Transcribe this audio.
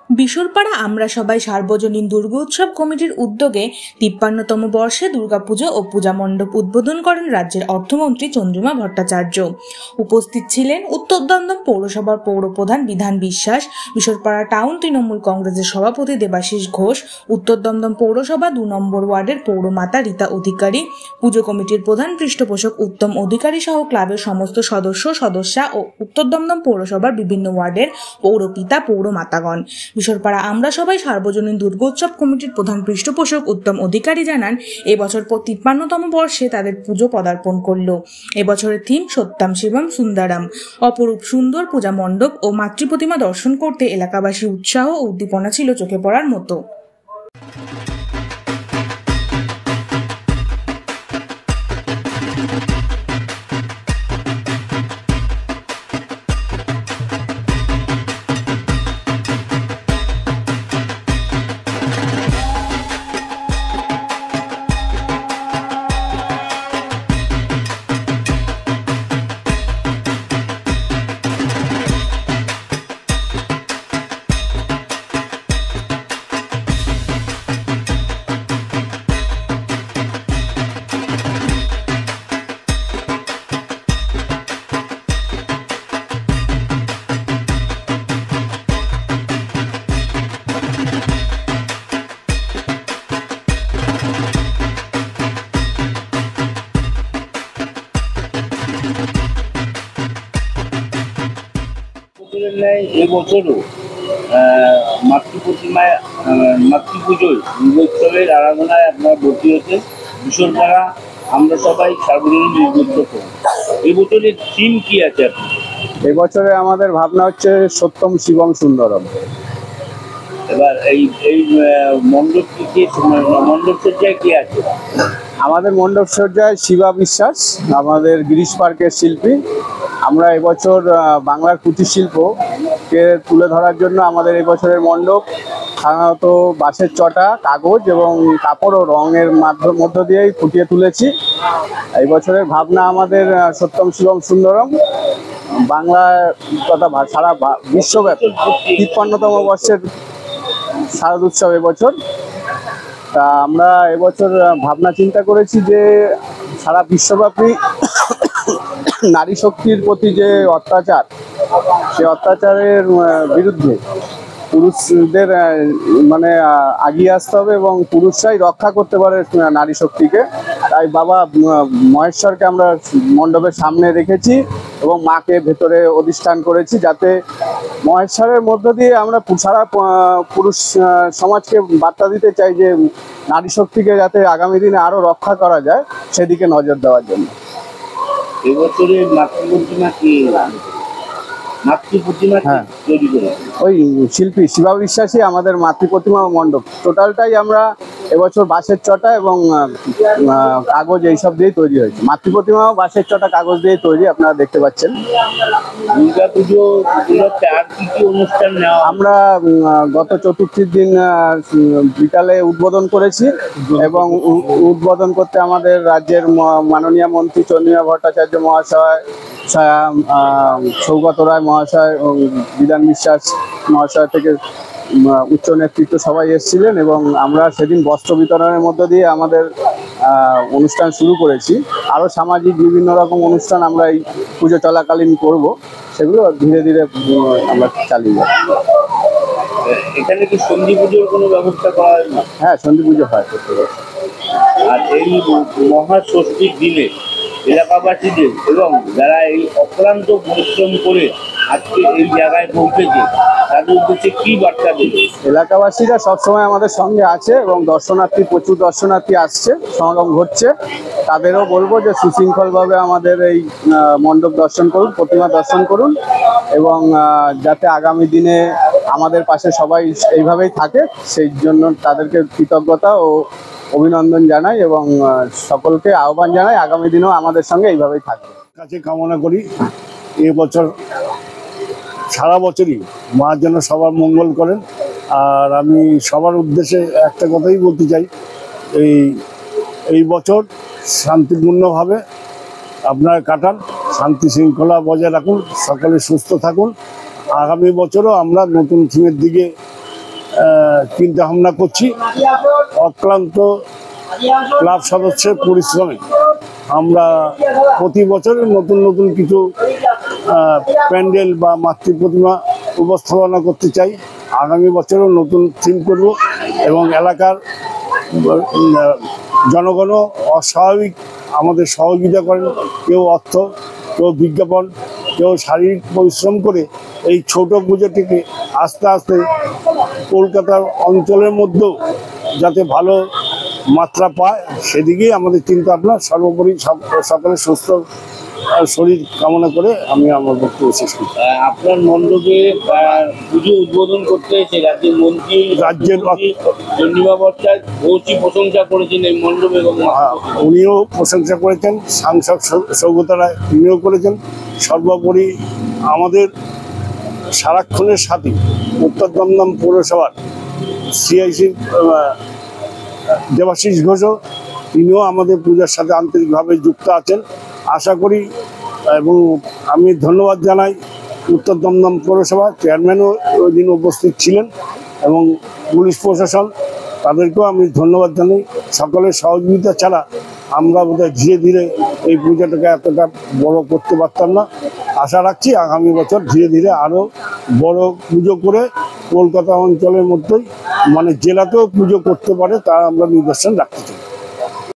বিশরপাড়া আমরা সবাই সার্বজনীন দুর্গোৎসব কমিটির উদ্যোগে ৫৩তম বর্ষে দুর্গাপুজো ও পূজা মণ্ডপ উদ্বোধন করেন রাজ্যের অর্থমন্ত্রী চন্দ্রিমা ভট্টাচার্য। উপস্থিত ছিলেন উত্তর দমদম পৌরসভার পৌরপ্রধান বিধান বিশ্বাস, বিশরপাড়া টাউন তৃণমূল কংগ্রেসের সভাপতি দেবাশিস ঘোষ, উত্তর দমদম পৌরসভা ২ নম্বর ওয়ার্ডের পৌরমাতা রীতা অধিকারী, পুজো কমিটির প্রধান পৃষ্ঠপোষক উত্তম অধিকারী সহ ক্লাবের সমস্ত সদস্যা ও উত্তর দমদম পৌরসভার বিভিন্ন ওয়ার্ডের পৌরপিতা পৌরমাতাগণ। বিশরপাড়া আমরা সবাই সার্বজনীন দুর্গোৎসব কমিটির প্রধান পৃষ্ঠপোষক উত্তম অধিকারী জানান, এবছর ৫৩তম বর্ষে তাদের পুজো পদার্পণ করল। এবছরের থিম সত্যম শিবম সুন্দরম। অপরূপ সুন্দর পূজা মণ্ডপ ও মাতৃপ্রতিমা দর্শন করতে এলাকাবাসী উৎসাহ ও উদ্দীপনা ছিল চোখে পড়ার মতো। এবছরও মাতৃপুজোয় দুর্গোৎসবের আরাধনায় আপনার ভর্তি হচ্ছে বিশরপাড়া আমরা সবাই সার্বজনীন দুর্গোৎসব। এবছরের থিম কি আছে আপনার? এবছরে আমাদের ভাবনা হচ্ছে সত্যম শিবম সুন্দরম। এবার এই মণ্ডপ সজ্জায় কি আছে? আমাদের মণ্ডপ সজ্জায় শিবা বিশ্বাস, আমাদের গিরিশ পার্কের শিল্পী। আমরা এবছর বাংলার কুটির শিল্পকে তুলে ধরার জন্য আমাদের এবছরের মণ্ডপ সাধারণত বাঁশের চটা, কাগজ এবং কাপড় ও রঙের মধ্য দিয়েই ফুটিয়ে তুলেছি। এই বছরের ভাবনা আমাদের সত্যম শিবম সুন্দরম। বাংলা তথা সারা বিশ্বব্যাপী ৫৩তম বর্ষের শারদ উৎসব এবছর। তা আমরা এবছর ভাবনা চিন্তা করেছি যে সারা বিশ্বব্যাপী নারী শক্তির প্রতি যে অত্যাচার, সে অত্যাচারের বিরুদ্ধে পুরুষদের আগিয়ে আসতে হবে এবং পুরুষরাই রক্ষা করতে পারে নারী শক্তিকে। তাই বাবা মহেশ্বরকে আমরা মণ্ডপের সামনে রেখেছি এবং মাকে ভেতরে অধিষ্ঠান করেছি, যাতে মহেশ্বরের মধ্য দিয়ে আমরা সারা পুরুষ সমাজকে বার্তা দিতে চাই যে নারী শক্তিকে যাতে আগামী দিনে আরো রক্ষা করা যায় সেদিকে নজর দেওয়ার জন্য। এবছরের মাতৃপ্রতিমা ওই শিল্পী শিবা বিশ্বাসী আমাদের মাতৃপ্রতিমা মণ্ডপ টোটালটাই আমরা এবছর বাঁশের চটা এবং কাগজ এইসব দিয়ে তৈরি হয়েছে। মাতৃপ্রতিমাও বাঁশের চটা কাগজ দিয়ে তৈরি, আপনারা দেখতে পাচ্ছেন। দুর্গাপুজো আর কি অনুষ্ঠান নেওয়া? আমরা গত চতুর্থীর দিন বিকালে উদ্বোধন করেছি এবং উদ্বোধন করতে আমাদের রাজ্যের মাননীয় মন্ত্রী চন্দ্রিমা ভট্টাচার্য মহাশয়, সৌগত রায় মহাশয় ও বিধান বিশ্বাস মহাশয় থেকে উচ্চ নেতৃত্ব সবাই এসেছিলেন এবং আমরা সেদিন বস্ত্র বিতরণের মধ্য দিয়ে আমাদের অনুষ্ঠান শুরু করেছি। আরও সামাজিক বিভিন্ন রকম অনুষ্ঠান আমরা এই পুজো চলাকালীন করব, সেগুলো ধীরে ধীরে আমরা চালিয়ে যাব। এখানে কি সন্ধি পুজোর কোনো ব্যবস্থা করা হয় না? হ্যাঁ, সন্ধি পুজো হয়। আর এই মহাষষ্ঠীর দিনে এলাকাবাসীদের এবং যারা এই অক্লান্ত পরিশ্রম করে আজকে এই জায়গায় পৌঁছেছে তাদের উদ্দেশ্যে কি বার্তা দেবে? এলাকাবাসীরা সবসময় আমাদের সঙ্গে আছে এবং প্রচুর দর্শনার্থী আসছে, সমাগম ঘটছে। তাদেরও বলবো যে সুশৃঙ্খলভাবে আমাদের এই মণ্ডপ দর্শন করুন, প্রতিমা দর্শন করুন এবং যাতে আগামী দিনে আমাদের পাশে সবাই এইভাবেই থাকে সেই জন্য তাদেরকে কৃতজ্ঞতা ও অভিনন্দন জানাই এবং সকলকে আহ্বান জানাই আগামী দিনেও আমাদের সঙ্গে এইভাবেই থাকবে। কাছে কামনা করি এবছর সারা বছরই মা যেন সবার মঙ্গল করেন। আর আমি সবার উদ্দেশ্যে একটা কথাই বলতে চাই, এই বছর শান্তিপূর্ণভাবে আপনারা কাটান, শান্তি শৃঙ্খলা বজায় রাখুন, সকলে সুস্থ থাকুন। আগামী বছরও আমরা নতুন থিমের দিকে চিন্তা ভাবনা করছি। অক্লান্ত ক্লাব সদস্যের পরিশ্রমে আমরা প্রতি বছরে নতুন নতুন কিছু প্যান্ডেল বা মাতৃ প্রতিমা উপস্থাপনা করতে চাই। আগামী বছরও নতুন থিম করব এবং এলাকার জনগণও অস্বাভাবিক আমাদের সহযোগিতা করেন, কেউ অর্থ, কেউ বিজ্ঞাপন, কেউ শারীরিক পরিশ্রম করে এই ছোট পুজোটিকে আস্তে আস্তে কলকাতার অঞ্চলের মধ্যেও যাতে ভালো মাত্রা পায় সেদিকেই আমাদের চিন্তা ভাবনা। সর্বোপরি সকলের সুস্থ শরীর কামনা করে আমি আমার বক্তব্য শেষ করি। আপনার মণ্ডপে পুজো উদ্বোধন করতে এসে রাজ্যের মন্ত্রী চন্দ্রিমা ভট্টাচার্য বহুতই প্রশংসা করেছেন এই মণ্ডপ এবং উনিও প্রশংসা করেছেন, সাংসদ সৌগতা রায় তিনিও করেছেন। সর্বোপরি আমাদের সারাক্ষণের সাথী উত্তর দমদম পৌরসভার সিআইসি দেবাশিস ঘোষও তিনিও আমাদের পূজার সাথে আন্তরিকভাবে যুক্ত আছেন। আশা করি এবং আমি ধন্যবাদ জানাই উত্তর দমদম পৌরসভা চেয়ারম্যানও ওই দিন উপস্থিত ছিলেন এবং পুলিশ প্রশাসন, তাদেরকেও আমি ধন্যবাদ জানাই। সকলের সহযোগিতা ছাড়া আমরা বোধহয় ধীরে ধীরে এই পূজাটাকে এতটা বড় করতে পারতাম না। আশা রাখছি আগামী বছর ধীরে ধীরে আরও বড় পুজো করে কলকাতা অঞ্চলের মধ্যেই জেলাতেও পুজো করতে পারে তা আমরা নিদর্শন রাখতে চাই।